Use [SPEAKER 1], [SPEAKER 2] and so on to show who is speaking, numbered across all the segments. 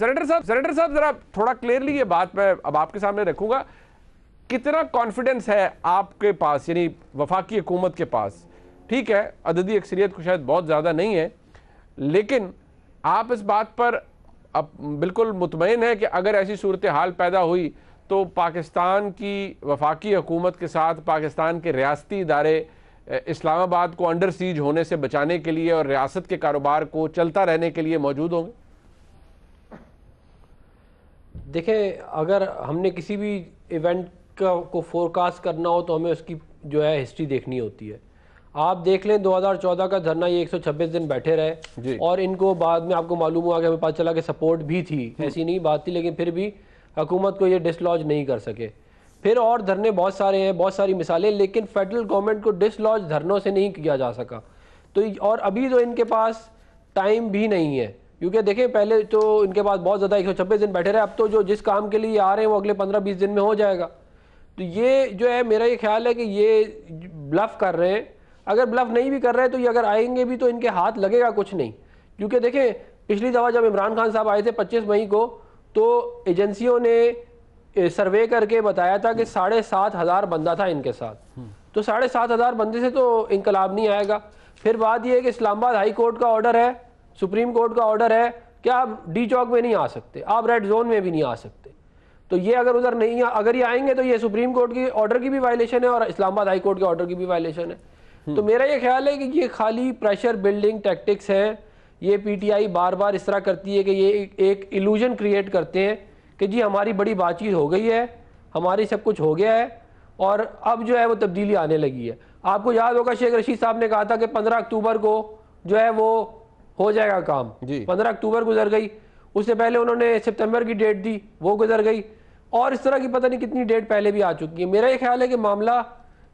[SPEAKER 1] Senator साहब जरा थोड़ा क्लियरली ये बात मैं अब आपके सामने रखूंगा, कितना कॉन्फिडेंस है आपके पास, यानी वफाकी हुकूमत के पास? ठीक है, अददी अक्सरियत को शायद बहुत ज़्यादा नहीं है, लेकिन आप इस बात पर अब बिल्कुल मुतमईन है कि अगर ऐसी सूरत हाल पैदा हुई तो पाकिस्तान की वफाकी हुकूमत के साथ पाकिस्तान के रियासती इदारे इस्लामाबाद को अंडर सीज होने से बचाने के लिए और रियासत के कारोबार को चलता रहने के लिए मौजूद होंगे?
[SPEAKER 2] देखें, अगर हमने किसी भी इवेंट को फोरकास्ट करना हो तो हमें उसकी जो है हिस्ट्री देखनी होती है। आप देख लें 2014 का धरना, ये 126 दिन बैठे रहे और इनको बाद में आपको मालूम हुआ कि हमें पता चला कि सपोर्ट भी थी, ऐसी नहीं बात थी, लेकिन फिर भी हुकूमत को ये डिसलॉज नहीं कर सके। फिर और धरने बहुत सारे हैं, बहुत सारी मिसालें, लेकिन फेडरल गवर्नमेंट को डिसलॉज धरनों से नहीं किया जा सका। तो और अभी तो इनके पास टाइम भी नहीं है, क्योंकि देखें पहले तो इनके पास बहुत ज़्यादा 126 दिन बैठे रहे, अब तो जो जिस काम के लिए आ रहे हैं वो अगले 15-20 दिन में हो जाएगा। तो ये जो है, मेरा ये ख्याल है कि ये ब्लफ कर रहे हैं। अगर ब्लफ नहीं भी कर रहे हैं तो ये अगर आएंगे भी तो इनके हाथ लगेगा कुछ नहीं, क्योंकि देखें पिछली दफ़ा जब इमरान खान साहब आए थे 25 मई को, तो एजेंसियों ने सर्वे करके बताया था कि 7,500 बंदा था इनके साथ। तो 7,500 बंदे से तो इनकलाब नहीं आएगा। फिर बात यह है कि इस्लामाबाद हाई कोर्ट का ऑर्डर है, सुप्रीम कोर्ट का ऑर्डर है कि आप डी चौक में नहीं आ सकते, आप रेड जोन में भी नहीं आ सकते। तो ये अगर उधर नहीं, अगर ये आएंगे तो ये सुप्रीम कोर्ट की ऑर्डर की भी वायलेशन है और इस्लामाबाद हाई कोर्ट के ऑर्डर की भी वायलेशन है। तो मेरा ये ख्याल है कि ये खाली प्रेशर बिल्डिंग टैक्टिक्स है। ये पीटीआई बार बार इस तरह करती है कि ये एक इल्यूजन क्रिएट करते हैं कि जी हमारी बड़ी बातचीत हो गई है, हमारी सब कुछ हो गया है और अब जो है वो तब्दीली आने लगी है। आपको याद होगा शेख रशीद साहब ने कहा था कि 15 अक्टूबर को जो है वो हो जाएगा काम। 15 अक्टूबर गुजर गई, उससे पहले उन्होंने सितंबर की डेट दी, वो गुजर गई, और इस तरह की पता नहीं कितनी डेट पहले भी आ चुकी है। मेरा ये ख्याल है कि मामला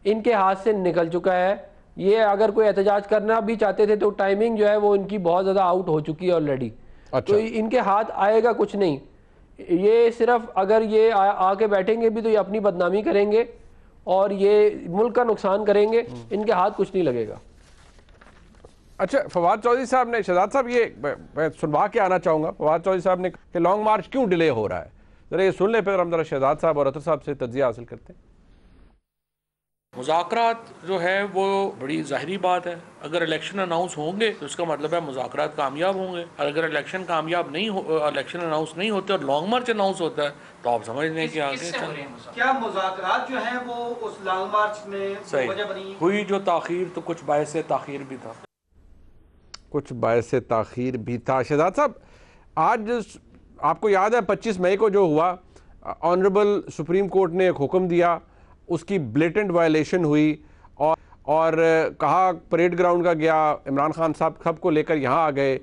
[SPEAKER 2] इनके हाथ से निकल चुका है। ये अगर कोई एहतजाज करना भी चाहते थे तो टाइमिंग जो है वो इनकी बहुत ज़्यादा आउट हो चुकी है ऑलरेडी। अच्छा। तो इनके हाथ आएगा कुछ नहीं। ये सिर्फ अगर ये आके बैठेंगे भी तो ये अपनी बदनामी करेंगे और ये मुल्क का नुकसान करेंगे, इनके हाथ कुछ नहीं लगेगा।
[SPEAKER 1] अच्छा, फवाद चौधरी साहब ने, शहजाद साहब ये मैं सुनवा के आना चाहूँगा, फवाद चौधरी साहब ने कि लॉन्ग मार्च क्यों डिले हो रहा है, ज़रा ये सुन ले, फिर हम ज़रा शहजाद साहब और अतर साहब से तज्ज़िया हासिल करते हैं।
[SPEAKER 3] मुज़ाकरात जो है वो बड़ी ज़ाहिरी बात है, अगर इलेक्शन अनाउंस होंगे तो इसका मतलब है मुज़ाकरात कामयाब होंगे, और अगर इलेक्शन कामयाब नहीं हो, इलेक्शन अनाउंस नहीं होते और लॉन्ग मार्च अनाउंस होता है तो आप समझ लें कि आगे
[SPEAKER 4] क्या मुज़ाकरात जो है वो उस लॉन्ग मार्च में वजह बनी
[SPEAKER 3] हुई। जो ताख़ीर तो कुछ बायसे ताख़ीर भी था,
[SPEAKER 1] कुछ बायसे ताख़ीर भी था। शहजाद साहब, आज आपको याद है 25 मई को जो हुआ, ऑनरेबल सुप्रीम कोर्ट ने एक हुक्म दिया, उसकी ब्लेटेंट वायलेशन हुई और कहा परेड ग्राउंड का गया, इमरान खान साहब खब को लेकर यहाँ आ गए।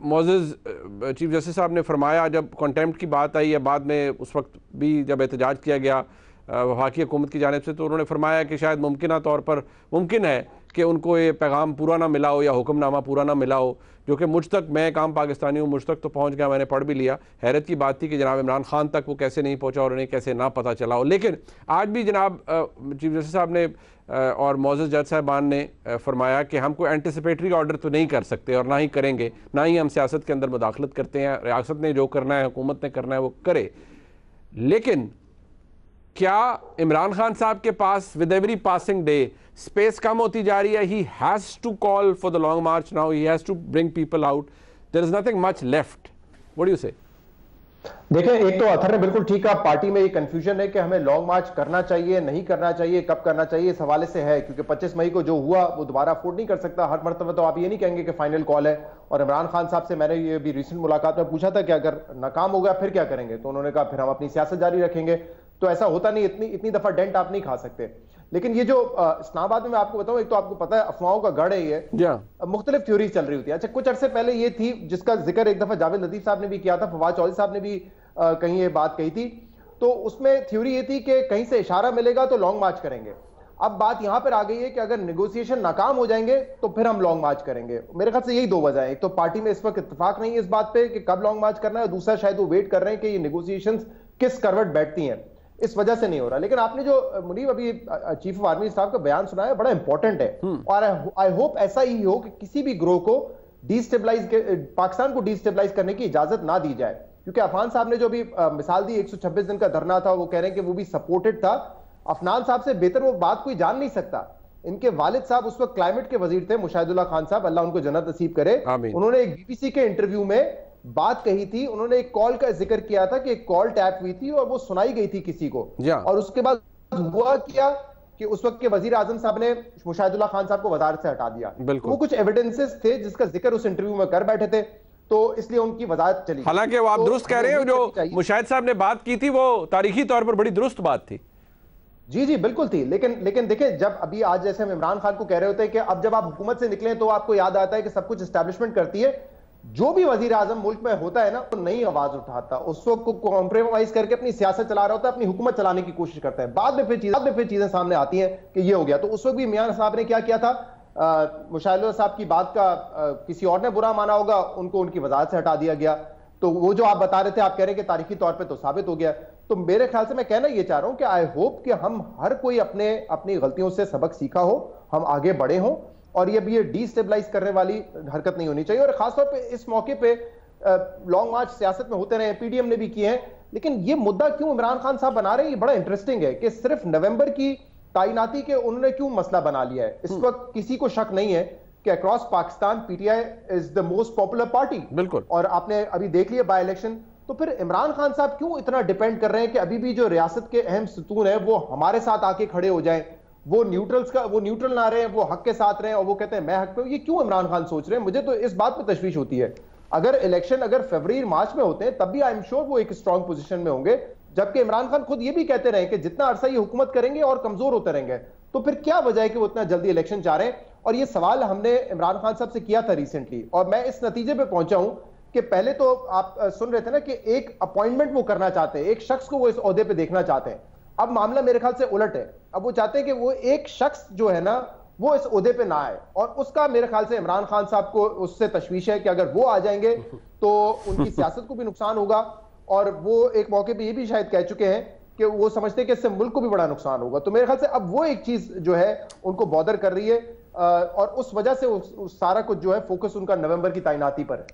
[SPEAKER 1] मोअज़्ज़ज़ चीफ जस्टिस साहब ने फरमाया, जब कॉन्टेम्प्ट की बात आई या बाद में उस वक्त भी जब एहतजाज किया गया वफाकी हुकूमत की जानिब से, तो उन्होंने फरमाया कि शायद मुमकिन तौर पर मुमकिन है कि उनको ये पैगाम पूरा ना मिला हो या हुक्मनामा पूरा ना मिला हो, जो कि मुझ तक, मैं एक आम पाकिस्तानी हूँ, मुझ तक तो पहुँच गया, मैंने पढ़ भी लिया। हैरत की बात थी कि जनाब इमरान खान तक वो कैसे नहीं पहुँचा और उन्हें कैसे ना पता चला हो। लेकिन आज भी जनाब चीफ जस्टिस साहब ने और मोअज़्ज़ज़ जज साहबान ने फरमाया कि हम कोई एंटिसिपेटरी ऑर्डर तो नहीं कर सकते और ना ही करेंगे, ना ही हम सियासत के अंदर मुदाखलत करते हैं, रियासत ने जो करना है, हुकूमत ने करना है वो करे। लेकिन क्या इमरान खान साहब के पास with every passing day space कम होती जा रही है? He has to call for the long march now, he has to bring people out, there is nothing much left. What do you say?
[SPEAKER 5] देखें, एक तो अथर ने बिल्कुल ठीक कहा, पार्टी में ये कंफ्यूजन है कि हमें लॉन्ग मार्च करना चाहिए, नहीं करना चाहिए, कब करना चाहिए, इस हवाले से है, क्योंकि 25 मई को जो हुआ वो दोबारा अफोर्ड नहीं कर सकता। हर मरतबा तो आप ये नहीं कहेंगे कि फाइनल कॉल है। और इमरान खान साहब से मैंने ये भी रिसेंट मुलाकात में पूछा था कि अगर नाकाम हो गया फिर क्या करेंगे, तो उन्होंने कहा फिर हम अपनी सियासत जारी रखेंगे। तो ऐसा होता नहीं, इतनी दफा डेंट आप नहीं खा सकते। लेकिन ये जो इस्लामाबाद में मैं आपको बताऊं, एक तो आपको पता है अफवाहों का गढ़ है ये, मुख्तलिफ थ्योरीज चल रही होती है। अच्छा, कुछ अरसे पहले ये थी जिसका जिक्र एक दफा जावेद लतीफ साहब ने भी किया था, फवाद चौधरी साहब ने भी कहीं ये बात कही थी। तो उसमें थ्योरी ये थी कि कहीं से इशारा मिलेगा तो लॉन्ग मार्च करेंगे। अब बात यहां पर आ गई है कि अगर नेगोशिएशन नाकाम हो जाएंगे तो फिर हम लॉन्ग मार्च करेंगे। मेरे ख्याल से यही दो वजह है, एक तो पार्टी में इस वक्त इत्तेफाक नहीं है इस बात पे कि कब लॉन्ग मार्च करना है, और दूसरा शायद वो वेट कर रहे हैं कि ये नेगोशिएशंस किस करवट बैठती हैं, इस वजह से नहीं हो रहा। लेकिन आपने जो मुनीब अभी चीफ ऑफ आर्मी स्टाफ का बयान सुनाया बड़ा इंपॉर्टेंट है, और आई होप ऐसा ही हो कि किसी भी ग्रोह को पाकिस्तान को डिस्टेबलाइज करने की इजाजत ना दी जाए, क्योंकि अफान साहब ने जो भी मिसाल दी 126 दिन का धरना था, वो कह रहे हैं कि वो भी सपोर्टेड था। अफनान साहब से बेहतर वो बात कोई जान नहीं सकता। इनके वालिद साहब उस वक्त क्लाइमेट के वजीर थे, मुशाहिदुल्लाह खान साहब, अल्लाह उनको जन्नत नसीब करे। उन्होंने एक बीबीसी के इंटरव्यू में बात कही थी, उन्होंने एक कॉल का जिक्र किया था कि एक कॉल टैप हुई थी और वो सुनाई गई थी किसी को, और उसके बाद हुआ क्या कि उस वक्त के वजीर आजम साहब ने मुशाहिदुल्लाह खान साहब को वजारत से हटा दिया। वो कुछ एविडेंसेस थे जिसका जिक्र उस इंटरव्यू में कर बैठे थे, तो इसलिए उनकी वजारत चली।
[SPEAKER 1] हालांकि वो आप दुरुस्त कह रहे हैं, जो मुशाहिद साहब ने बात की थी वो तारीखी तौर पर बड़ी दुरुस्त बात थी।
[SPEAKER 5] जी जी बिल्कुल थी, लेकिन देखिए, जब अभी आज जैसे हम इमरान खान को कह रहे होते हैं कि अब जब आप हुकूमत से निकले तो आपको याद आता है कि सब कुछ एस्टैब्लिशमेंट करती है। जो भी वजीर आजम मुल्क में होता है ना, तो नई आवाज उठाता, उस वक्त को कॉम्प्रोमाइज करके अपनी सियासत चला रहा होता है, अपनी हुकूमत चलाने की कोशिश करता है। बाद में फिर चीजें सामने आती हैं कि ये हो गया। तो उस वक्त भी मियां साहब ने क्या किया था, मुशाहिदुल्लाह साहब की बात का किसी और ने बुरा माना होगा, उनको उनकी वजारत से हटा दिया गया। तो वो जो आप बता रहे थे, आप कह रहे हैं कि तारीखी तौर पे तो साबित हो गया। तो मेरे ख्याल से मैं कहना ये चाह रहा हूं कि आई होप कि हम हर कोई अपनी गलतियों से सबक सीखा हो, हम आगे बढ़े हों, और ये डिस्टेबलाइज करने वाली हरकत नहीं होनी चाहिए। और खासतौर पे इस मौके पे लॉन्ग मार्च सियासत में होते रहे, पीडीएम ने भी किए हैं, लेकिन ये मुद्दा क्यों इमरान खान साहब बना रहे हैं, ये बड़ा इंटरेस्टिंग है कि सिर्फ नवंबर की तैनाती के उन्होंने क्यों मसला बना लिया है। इस वक्त किसी को शक नहीं है कि across Pakistan PTI is the most popular party,
[SPEAKER 1] बिल्कुल, और
[SPEAKER 5] आपने अभी देख लिया बाय इलेक्शन। तो फिर इमरान खान साहब क्यों इतना डिपेंड कर रहे हैं कि अभी भी जो रियासत के अहम सतून है वो हमारे साथ आके खड़े हो जाएं, वो न्यूट्रल ना रहे, वो हक के साथ रहे, और वो कहते हैं मैं हक पे हूं। ये क्यों इमरान खान सोच रहे हैं? मुझे तो इस बात पर तशवीश होती है। अगर इलेक्शन फरवरी मार्च में होते हैं तब भी आई एम श्योर वो एक स्ट्रॉन्ग पोजीशन में होंगे, जबकि इमरान खान खुद ये भी कहते रहे कि जितना अरसा ये हुकूमत करेंगे और कमजोर होते रहेंगे। तो फिर क्या वजह है कि वो इतना जल्दी इलेक्शन चाह रहे हैं? और ये सवाल हमने इमरान खान साहब से किया था रिसेंटली, और मैं इस नतीजे पे पहुंचा हूं कि पहले तो आप सुन रहे थे ना कि एक अपॉइंटमेंट वो करना चाहते हैं, एक शख्स को वो इस ओहदे पे देखना चाहते हैं। अब मामला मेरे ख्याल से उलट है, अब वो चाहते हैं कि वो एक शख्स जो है ना वो इस ओहदे पे ना आए, और उसका मेरे ख्याल से इमरान खान साहब को उससे तशवीश है कि अगर वो आ जाएंगे तो उनकी सियासत को भी नुकसान होगा, और वो एक मौके पे ये भी शायद कह चुके हैं कि वो समझते हैं कि इससे मुल्क को भी बड़ा नुकसान होगा। तो मेरे ख्याल से अब वो एक चीज जो है उनको बॉदर कर रही है, और उस वजह से उस सारा कुछ जो है फोकस उनका नवंबर की तैनाती पर है।